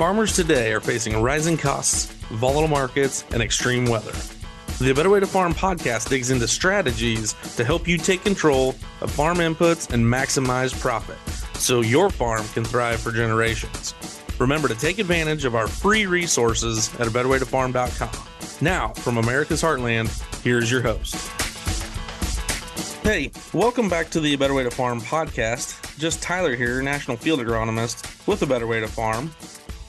Farmers today are facing rising costs, volatile markets, and extreme weather. The A Better Way to Farm podcast digs into strategies to help you take control of farm inputs and maximize profit so your farm can thrive for generations. Remember to take advantage of our free resources at abetterwaytofarm.com. Now, from America's Heartland, here's your host. Hey, welcome back to the A Better Way to Farm podcast. Just Tyler here, National Field Agronomist with A Better Way to Farm.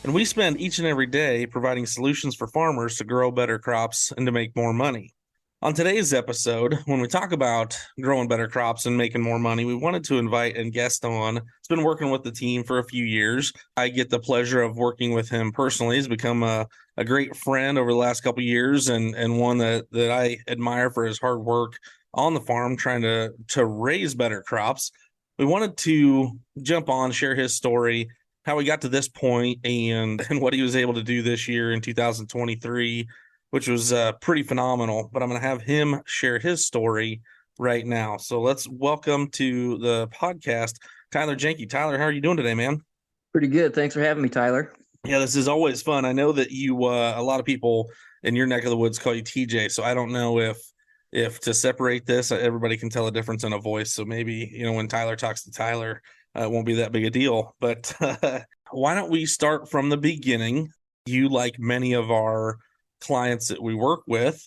And we spend each and every day providing solutions for farmers to grow better crops and to make more money. On today's episode, when we talk about growing better crops and making more money, we wanted to invite a guest on. He's been working with the team for a few years. I get the pleasure of working with him personally. He's become a great friend over the last couple of years and one that I admire for his hard work on the farm trying to raise better crops. We wanted to jump on, share his story, how he got to this point and what he was able to do this year in 2023, which was pretty phenomenal. But I'm going to have him share his story right now. So let's welcome to the podcast, Tyler Janky. Tyler, how are you doing today, man? Pretty good. Thanks for having me, Tyler. Yeah, this is always fun. I know that you, a lot of people in your neck of the woods call you TJ. So I don't know if to separate this, everybody can tell a difference in a voice. So maybe, when Tyler talks to Tyler, it won't be that big a deal. But why don't we start from the beginning? You, like many of our clients that we work with,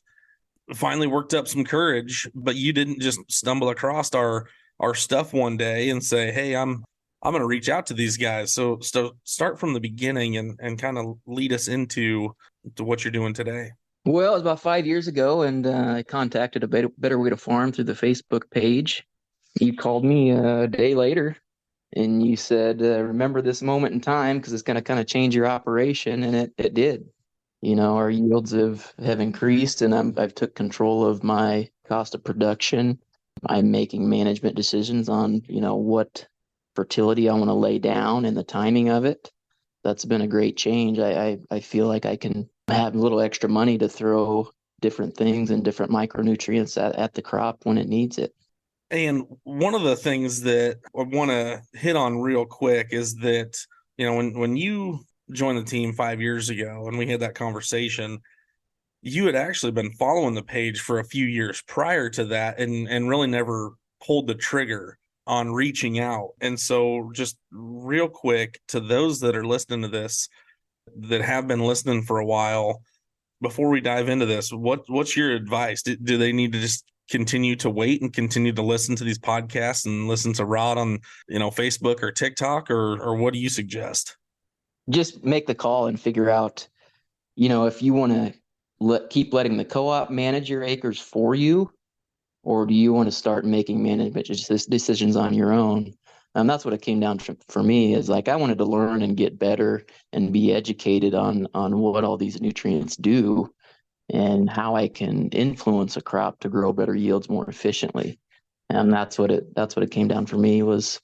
finally worked up some courage, but you didn't just stumble across our stuff one day and say, hey, I'm going to reach out to these guys. So start from the beginning and kind of lead us into what you're doing today. Well, it was about 5 years ago, and I contacted A Better Way to Farm through the Facebook page. You called me a day later, and you said, remember this moment in time because it's going to kind of change your operation, and it did. Our yields have increased, and I've took control of my cost of production. I'm making management decisions on, what fertility I want to lay down and the timing of it. That's been a great change. I feel like I can have a little extra money to throw different things and different micronutrients at the crop when it needs it. And one of the things that I want to hit on real quick is that, when you joined the team 5 years ago and we had that conversation, you had actually been following the page for a few years prior to that and really never pulled the trigger on reaching out. And so just real quick to those that are listening to this, that have been listening for a while, before we dive into this, what's your advice? Do they need to just continue to wait and continue to listen to these podcasts and listen to Rod on, Facebook or TikTok, or what do you suggest? Just make the call and figure out, if you want to keep letting the co-op manage your acres for you, or do you want to start making management decisions on your own? And that's what it came down to for me, is like I wanted to learn and get better and be educated on what all these nutrients do and how I can influence a crop to grow better yields more efficiently. And that's what it came down for me was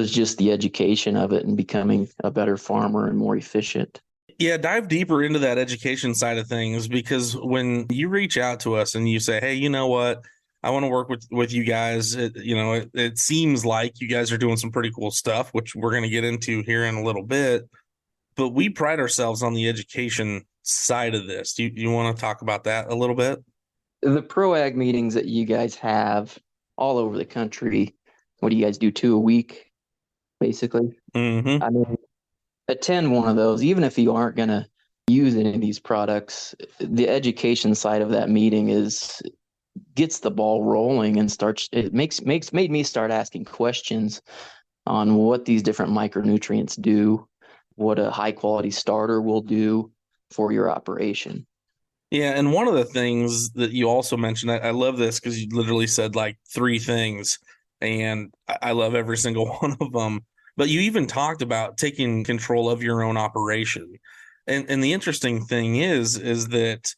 just the education of it and becoming a better farmer and more efficient. Yeah, dive deeper into that education side of things, because when you reach out to us and you say, hey, you know what, I want to work with you guys. It seems like you guys are doing some pretty cool stuff, which we're going to get into here in a little bit. But we pride ourselves on the education side of this. Do you want to talk about that a little bit? The pro ag meetings that you guys have all over the country, what do you guys do, 2 a week, basically? Mm-hmm. I mean, attend one of those, even if you aren't going to use any of these products. The education side of that meeting gets the ball rolling and made me start asking questions on what these different micronutrients do, what a high quality starter will do for your operation. Yeah, and one of the things that you also mentioned, I love this because you literally said like 3 things, and I love every single one of them. But you even talked about taking control of your own operation. And the interesting thing is that,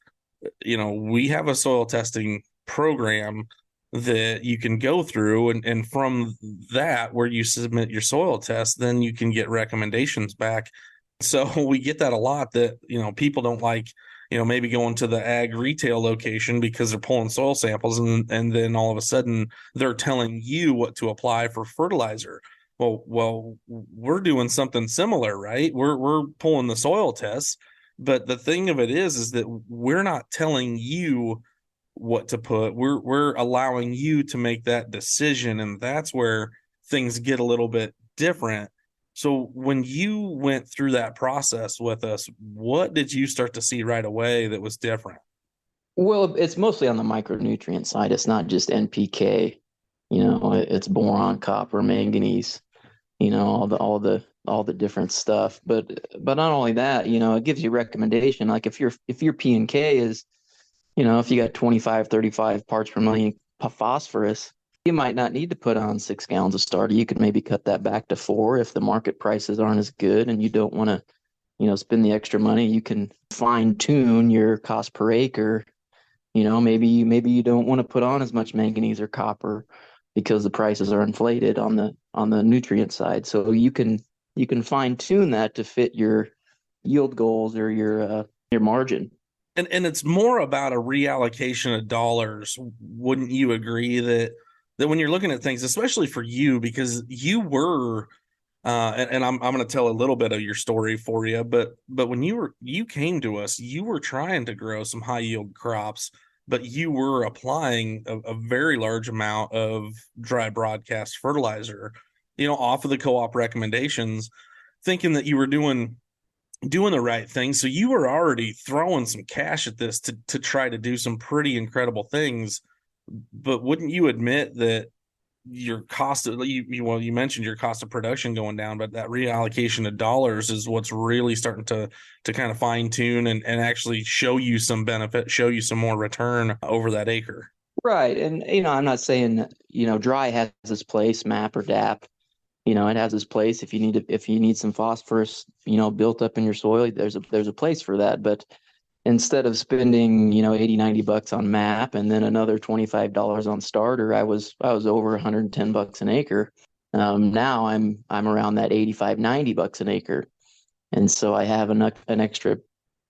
we have a soil testing program that you can go through, and from that, where you submit your soil test, then you can get recommendations back. So we get that a lot, that people don't like maybe going to the ag retail location because they're pulling soil samples and then all of a sudden they're telling you what to apply for fertilizer. Well, we're doing something similar, right? We're pulling the soil tests, but the thing of it is that we're not telling you what to put. We're allowing you to make that decision, and that's where things get a little bit different. So when you went through that process with us, what did you start to see right away that was different? Well, it's mostly on the micronutrient side. It's not just NPK. It's boron, copper, manganese. All the different stuff. But not only that, it gives you recommendation. Like if your P and K is, if you got 25, 35 parts per million phosphorus, you might not need to put on 6 gallons of starter. You could maybe cut that back to 4 if the market prices aren't as good and you don't want to, spend the extra money. You can fine tune your cost per acre. Maybe you don't want to put on as much manganese or copper because the prices are inflated on the nutrient side. So you can fine tune that to fit your yield goals or your margin. And it's more about a reallocation of dollars. Wouldn't you agree that when you're looking at things, especially for you, because you were and I'm going to tell a little bit of your story for you, but when you came to us, you were trying to grow some high yield crops, but you were applying a very large amount of dry broadcast fertilizer, off of the co-op recommendations, thinking that you were doing the right thing. So you were already throwing some cash at this to try to do some pretty incredible things. But wouldn't you admit that your cost of you mentioned your cost of production going down, but that reallocation of dollars is what's really starting to kind of fine tune and actually show you some benefit, show you some more return over that acre. Right. And, I'm not saying, dry has its place, MAP or DAP. It has its place. If you need some phosphorus, built up in your soil, there's a place for that. But instead of spending, 80, $90 on MAP and then another $25 on starter, I was over $110 an acre. Now I'm around that 85, $90 an acre. And so I have an extra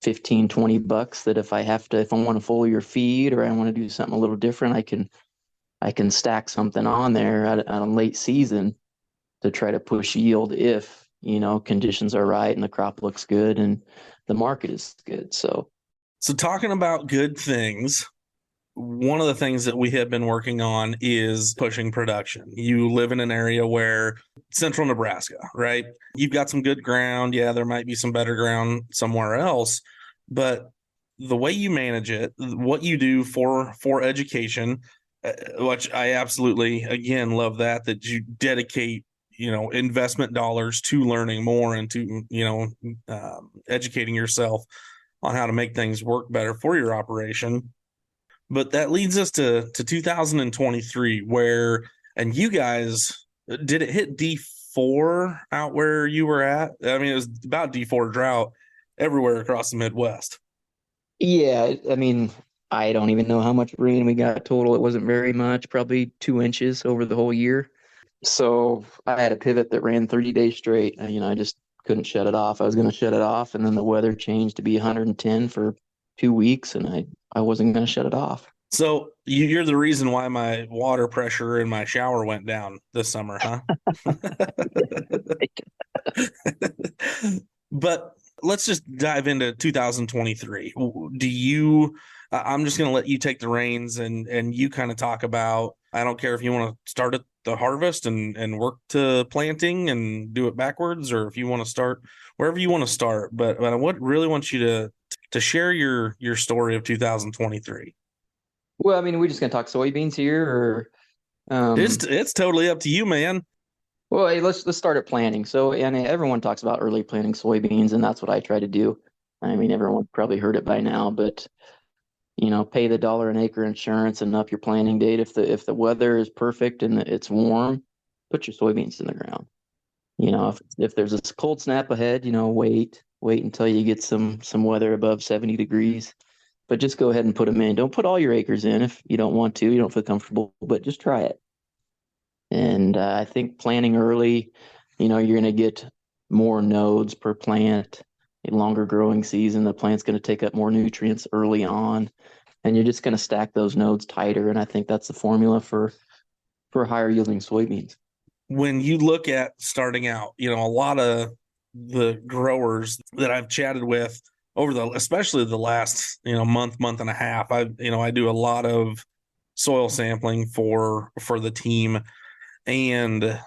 15, $20 that if I want to foliar feed or I want to do something a little different, I can stack something on there at a late season to try to push yield if, conditions are right and the crop looks good and the market is good. So talking about good things, one of the things that we have been working on is pushing production. You live in an area where central Nebraska, right? You've got some good ground. Yeah, there might be some better ground somewhere else, but the way you manage it, what you do for education, which I absolutely again love that you dedicate investment dollars to learning more and to educating yourself on how to make things work better for your operation. But that leads us to 2023, where and you guys, did it hit D4 out where you were at? I mean, it was about D4 drought everywhere across the Midwest. Yeah, I mean, I don't even know how much rain we got total. It wasn't very much, probably 2 inches over the whole year. So I had a pivot that ran 30 days straight. And, I just couldn't shut it off. I was going to shut it off, and then the weather changed to be 110 for 2 weeks, and I wasn't going to shut it off. So you're the reason why my water pressure in my shower went down this summer, huh? But let's just dive into 2023. Do you? I'm just going to let you take the reins and you kind of talk about. I don't care if you want to start at the harvest and work to planting and do it backwards, or if you want to start wherever you want to start. But I would really want you to share your story of 2023. Well, I mean, we're just going to talk soybeans here, or It's totally up to you, man. well, hey, let's start at planting. So, and everyone talks about early planting soybeans, and that's what I try to do. I mean, everyone probably heard it by now, but pay the dollar an acre insurance and up your planting date. If the weather is perfect and it's warm, put your soybeans in the ground. If there's a cold snap ahead, wait until you get some weather above 70 degrees. But just go ahead and put them in. Don't put all your acres in if you don't want to, you don't feel comfortable, but just try it. And I think planting early, you're going to get more nodes per plant, a longer growing season. The plant's going to take up more nutrients early on, and you're just going to stack those nodes tighter. And I think that's the formula for higher yielding soybeans. when you look at starting out, a lot of the growers that I've chatted with over especially the last, month and a half, I do a lot of soil sampling for the team, and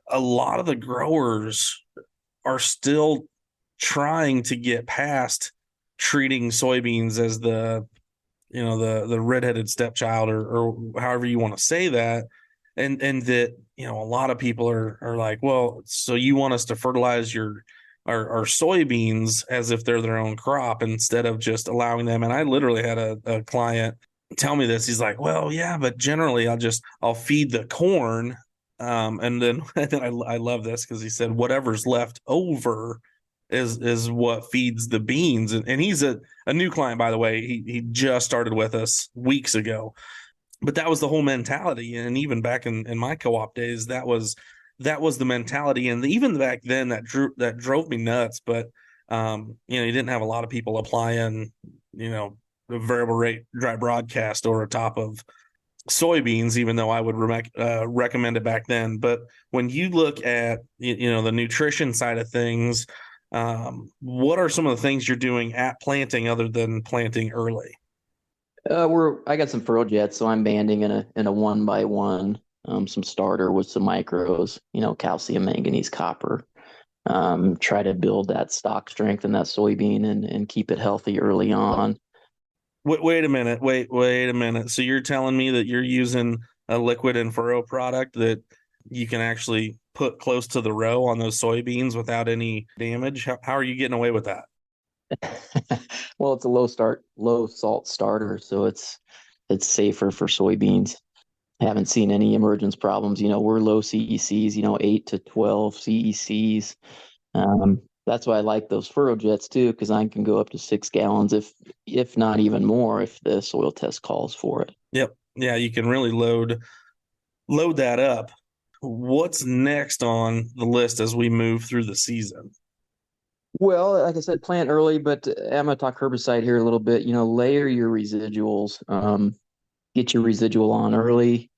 a lot of the growers are still trying to get past treating soybeans as the redheaded stepchild, or however you want to say that. And that, a lot of people are like, well, so you want us to fertilize our soybeans as if they're their own crop instead of just allowing them. And I literally had a client tell me this. He's like, well, yeah, but generally I'll feed the corn. And then I love this because he said whatever's left over is what feeds the beans. And he's a new client, by the way. He just started with us weeks ago. But that was the whole mentality. And even back in my co-op days, that was the mentality. And even back then that drove me nuts. But you didn't have a lot of people applying, a variable rate dry broadcast over top of soybeans, even though I would recommend it back then. But when you look at the nutrition side of things, what are some of the things you're doing at planting other than planting early? I got some furrow jets, so I'm banding in a 1x1, some starter with some micros, calcium, manganese, copper. Try to build that stock strength in that soybean and keep it healthy early on. Wait a minute. Wait a minute. So you're telling me that you're using a liquid and furrow product that you can actually put close to the row on those soybeans without any damage? How are you getting away with that? Well, it's a low salt starter, so it's safer for soybeans. Haven't seen any emergence problems. We're low CECs, 8 to 12 CECs. That's why I like those furrow jets too, because I can go up to 6 gallons, if not even more, if the soil test calls for it. Yep. Yeah, you can really load that up. What's next on the list as we move through the season? Well, like I said, plant early, but I'm gonna talk herbicide here a little bit. Layer your residuals. Get your residual on early.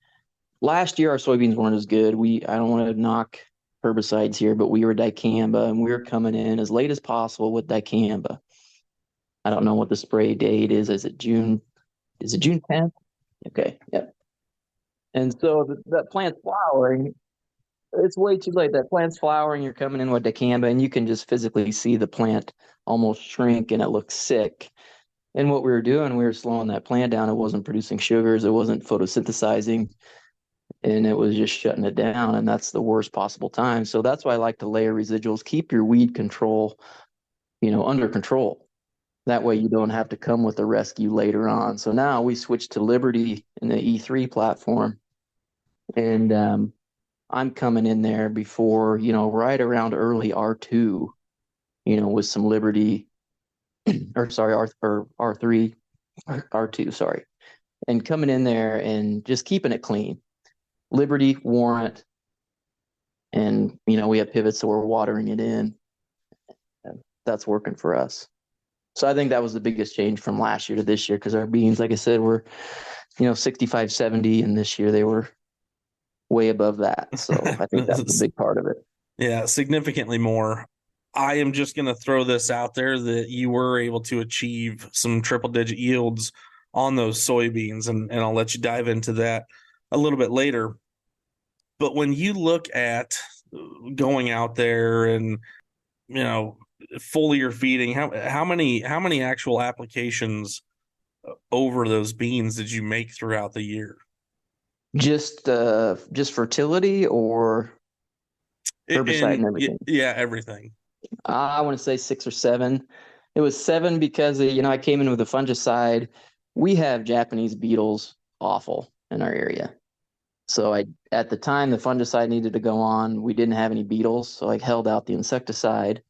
Last year, our soybeans weren't as good. I don't want to knock herbicides here, but we were dicamba, and we were coming in as late as possible with dicamba. I don't know what the spray date is. Is it June? Is it June 10th? Okay, yeah. And so that plant's flowering. It's way too late. That plant's flowering. You're coming in with dicamba, and you can just physically see the plant almost shrink, and it looks sick. And what we were doing, we were slowing that plant down. It wasn't producing sugars. It wasn't photosynthesizing, and it was just shutting it down. And that's the worst possible time. So that's why I like to layer residuals. Keep your weed control, under control. That way you don't have to come with a rescue later on. So now we switched to Liberty in the E3 platform, and I'm coming in there before, right around early R2, with some Liberty, or sorry, R3, R2, sorry, and coming in there and just keeping it clean. Liberty, Warrant, and we have pivots, so we're watering it in. That's working for us. So I think that was the biggest change from last year to this year, because our beans, like I said, were 65, 70, and this year they were way above that. So I think that was a big part of it. Yeah, significantly more. I am just going to throw this out there that you were able to achieve some triple digit yields on those soybeans, and I'll let you dive into that a little bit later. But when you look at going out there and, foliar feeding, how many actual applications over those beans did you make throughout the year? Just fertility or herbicide and everything? Yeah, everything. I want to say 6 or 7. It was 7 because I came in with a fungicide. We have Japanese beetles awful in our area. So at the time the fungicide needed to go on, we didn't have any beetles, so I held out the insecticide.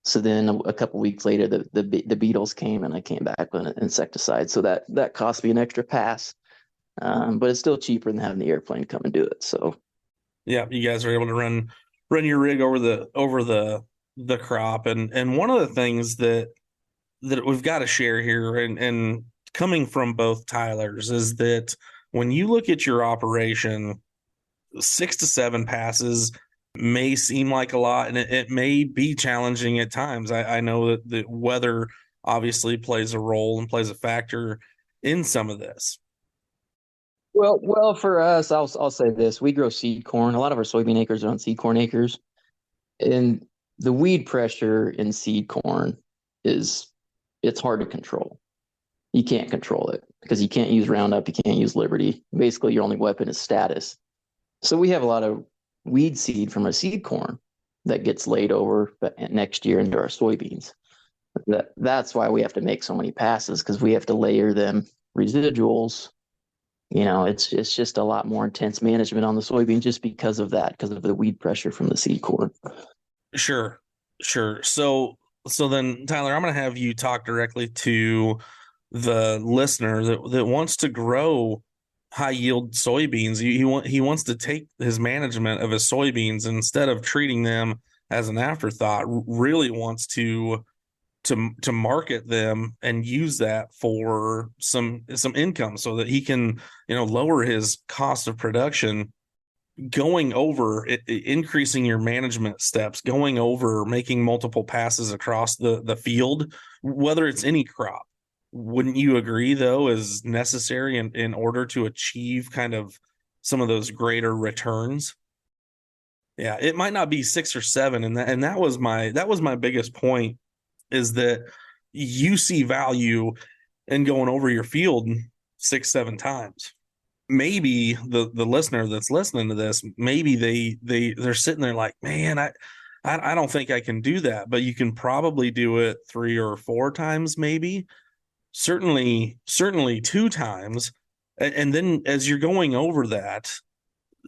So then a couple weeks later, the beetles came, and I came back with an insecticide. So that cost me an extra pass, but it's still cheaper than having the airplane come and do it. So yeah, you guys are able to run your rig over the crop, and one of the things that we've got to share here, and coming from both Tylers, is that when you look at your operation, 6 to 7 passes may seem like a lot, and it may be challenging at times. I know that the weather obviously plays a role and plays a factor in some of this. Well, for us, I'll say this: we grow seed corn. A lot of our soybean acres are on seed corn acres, and the weed pressure in seed corn is it's hard to control. You can't control it because you can't use Roundup, you can't use Liberty. Basically, your only weapon is status. So we have a lot of weed seed from our seed corn that gets laid over next year into our soybeans. That's why we have to make so many passes because we have to layer them residuals. It's just a lot more intense management on the soybean just because of that, because of the weed pressure from the seed corn. Sure, sure. So then, Tyler, I'm going to have you talk directly to the listener that wants to grow high yield soybeans. He wants to take his management of his soybeans, instead of treating them as an afterthought, really wants to market them and use that for some income so that he can, lower his cost of production, going over it, increasing your management steps, going over making multiple passes across the field, whether it's any crop. Wouldn't you agree, though, is necessary in order to achieve kind of some of those greater returns? Yeah, it might not be 6 or 7, and that was my biggest point, is that you see value in going over your field 6, 7 times. Maybe the listener that's listening to this, maybe they're sitting there like, man, I don't think I can do that, but you can probably do it 3 or 4 times, maybe. Certainly 2 times. And then as you're going over that,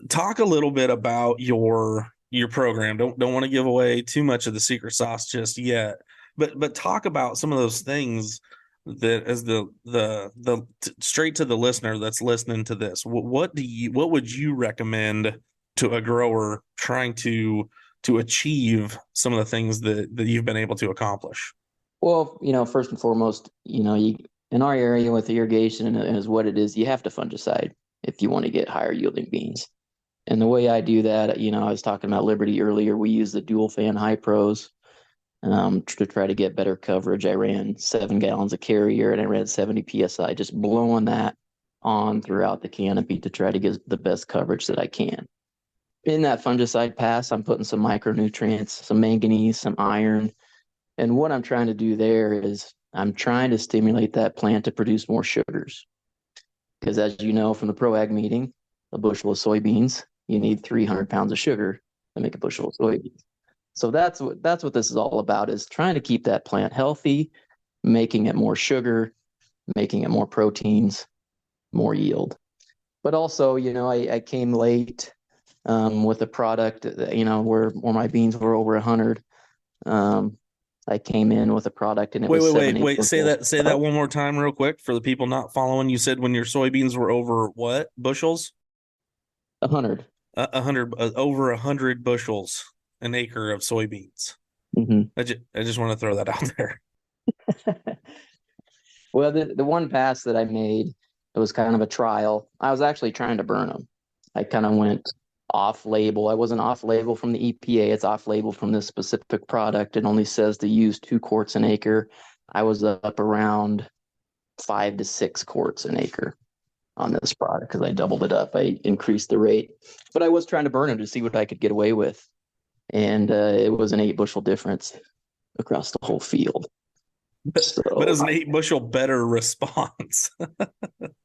talk a little bit about your program. Don't want to give away too much of the secret sauce just yet, but talk about some of those things that, as the straight to the listener that's listening to this, what would you recommend to a grower trying to achieve some of the things that you've been able to accomplish? Well, first and foremost, you in our area with irrigation and is what it is, you have to fungicide if you want to get higher yielding beans. And the way I do that, I was talking about Liberty earlier. We use the dual fan high pros to try to get better coverage. I ran 7 gallons of carrier and I ran 70 psi, just blowing that on throughout the canopy to try to get the best coverage that I can. In that fungicide pass, I'm putting some micronutrients, some manganese, some iron. And what I'm trying to do there is I'm trying to stimulate that plant to produce more sugars. Because as you know from the ProAg meeting, a bushel of soybeans, you need 300 pounds of sugar to make a bushel of soybeans. So that's what this is all about, is trying to keep that plant healthy, making it more sugar, making it more proteins, more yield. But also, I came late with a product, where my beans were over 100. I came in with a product and it was Wait. Say that one more time real quick for the people not following. You said when your soybeans were over what bushels? 100. 100, over 100 bushels an acre of soybeans. Mm-hmm. I just want to throw that out there. Well, the one pass that I made, it was kind of a trial. I was actually trying to burn them. I kind of went off label. I wasn't off label from the EPA. It's off label from this specific product. It only says to use 2 quarts an acre. I was up around 5 to 6 quarts an acre on this product because I doubled it up. I increased the rate, but I was trying to burn them to see what I could get away with. And it was an 8 bushel difference across the whole field. So, but it's an 8 bushel better response.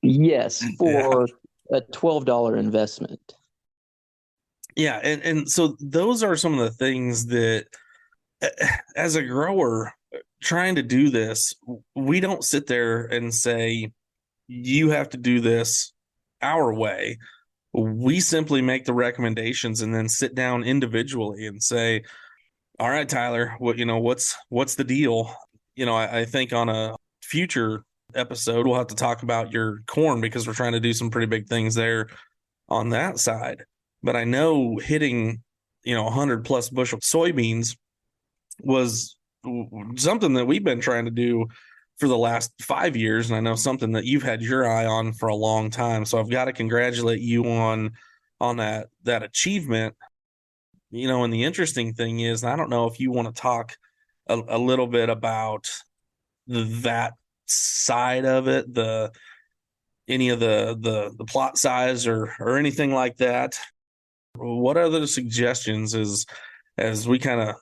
Yes, for a $12 investment. Yeah, and so those are some of the things that, as a grower trying to do this, we don't sit there and say, you have to do this our way. We simply make the recommendations and then sit down individually and say, all right, Tyler, what's the deal? I think on a future episode, we'll have to talk about your corn because we're trying to do some pretty big things there on that side. But I know hitting, 100 plus bushel soybeans was something that we've been trying to do for the last 5 years. And I know something that you've had your eye on for a long time. So I've got to congratulate you on on that achievement. And the interesting thing is, I don't know if you want to talk a little bit about that side of it, any of the plot size or anything like that. What are the suggestions as we kind of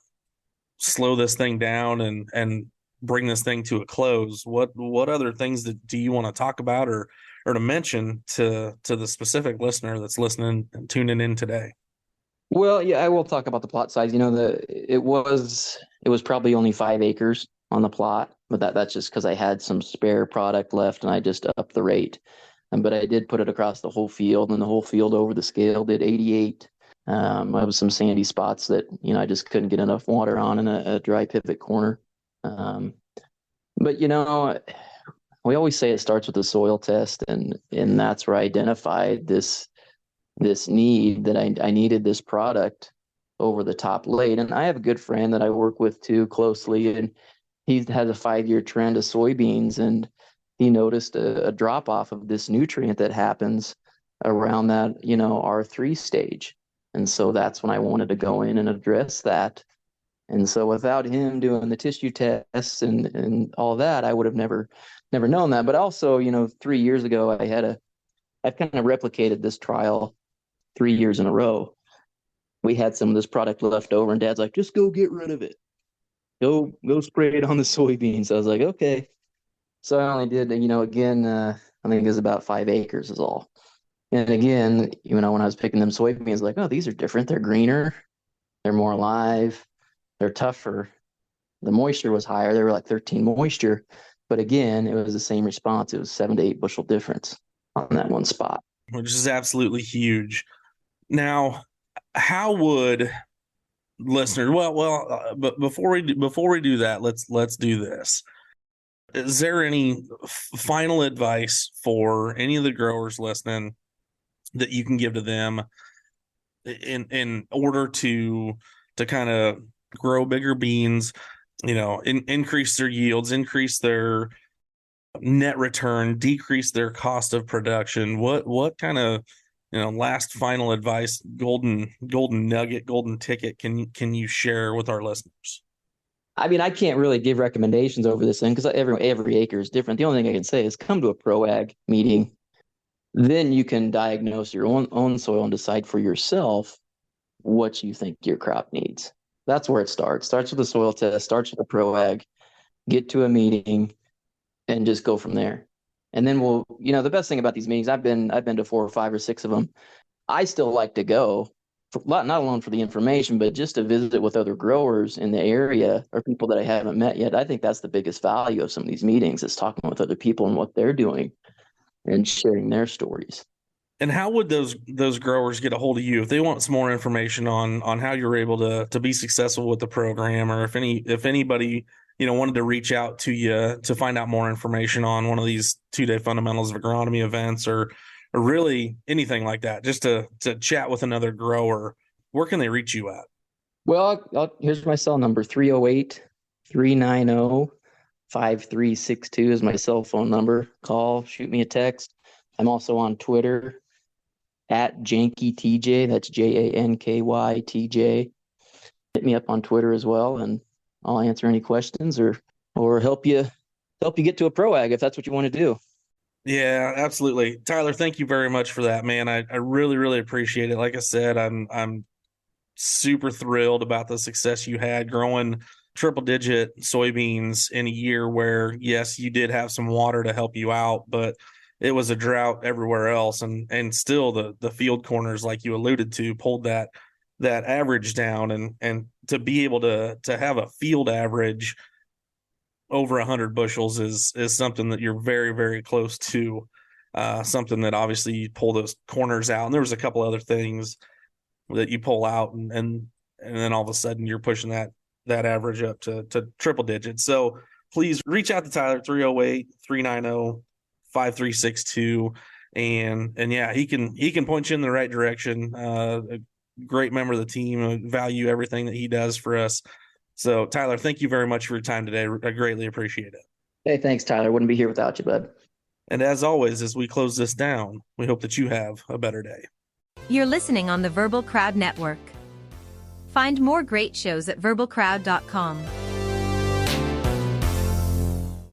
slow this thing down and bring this thing to a close? What other things do you want to talk about or to mention to the specific listener that's listening and tuning in today? Well, yeah, I will talk about the plot size. It was probably only 5 acres on the plot, but that's just because I had some spare product left and I just upped the rate. But I did put it across the whole field, and the whole field over the scale did 88. I was some sandy spots that I just couldn't get enough water on in a dry pivot corner. Um, but we always say it starts with the soil test, and that's where I identified this need that I needed this product over the top late. And I have a good friend that I work with too closely, and he has a 5-year trend of soybeans, and he noticed a drop off of this nutrient that happens around that R3 stage. And so that's when I wanted to go in and address that. And so without him doing the tissue tests and all that, I would have never known that. But also, 3 years ago, I've kind of replicated this trial 3 years in a row. We had some of this product left over, and Dad's like, just go get rid of it. Go spray it on the soybeans. I was like, okay. So I only did, again, I think it was about 5 acres is all. And again, when I was picking them soybeans, like, oh, these are different. They're greener. They're more alive. They're tougher. The moisture was higher. They were like 13 moisture. But again, it was the same response. It was 7 to 8 bushel difference on that one spot. Which is absolutely huge. Now, how would listeners? But before we do that, let's do this. Is there any final advice for any of the growers listening that you can give to them in order to kind of grow bigger beans, increase their yields, increase their net return, decrease their cost of production? What kind of last final advice, golden nugget, golden ticket can you share with our listeners? I mean, I can't really give recommendations over this thing because every acre is different. The only thing I can say is come to a pro ag meeting. Then you can diagnose your own soil and decide for yourself what you think your crop needs. That's where it starts. Starts with a soil test, starts with a pro ag, get to a meeting, and just go from there. And then the best thing about these meetings, I've been to 4 or 5 or 6 of them. I still like to go, not alone for the information, but just to visit with other growers in the area or people that I haven't met yet. I think that's the biggest value of some of these meetings, is talking with other people and what they're doing and sharing their stories. And how would those growers get a hold of you if they want some more information on how you're able to be successful with the program, or if anybody wanted to reach out to you to find out more information on one of these 2-day fundamentals of agronomy events, or really anything like that, just to chat with another grower? Where can they reach you at? Well, here's my cell number: 308-390-5362 is my cell phone number. Call, shoot me a text. I'm also on Twitter at JankyTJ. That's JANKYTJ. Hit me up on Twitter as well, and I'll answer any questions or help you get to a pro ag if that's what you want to do. Yeah, absolutely. Tyler, thank you very much for that, man. I really, really appreciate it. Like I said, I'm super thrilled about the success you had growing triple digit soybeans in a year where, yes, you did have some water to help you out, but it was a drought everywhere else. And still the field corners, like you alluded to, pulled that average down, and to be able to have a field average over 100 bushels is something that you're very, very close to. Something that obviously you pull those corners out, and there was a couple other things that you pull out, and then all of a sudden you're pushing that average up to triple digits. So please reach out to Tyler, 308-390-5362. And yeah, he can point you in the right direction. A great member of the team, value everything that he does for us. So Tyler, thank you very much for your time today. I greatly appreciate it. Hey, thanks, Tyler. Wouldn't be here without you, bud. And as always, as we close this down, we hope that you have a better day. You're listening on the Verbal Crowd Network. Find more great shows at verbalcrowd.com.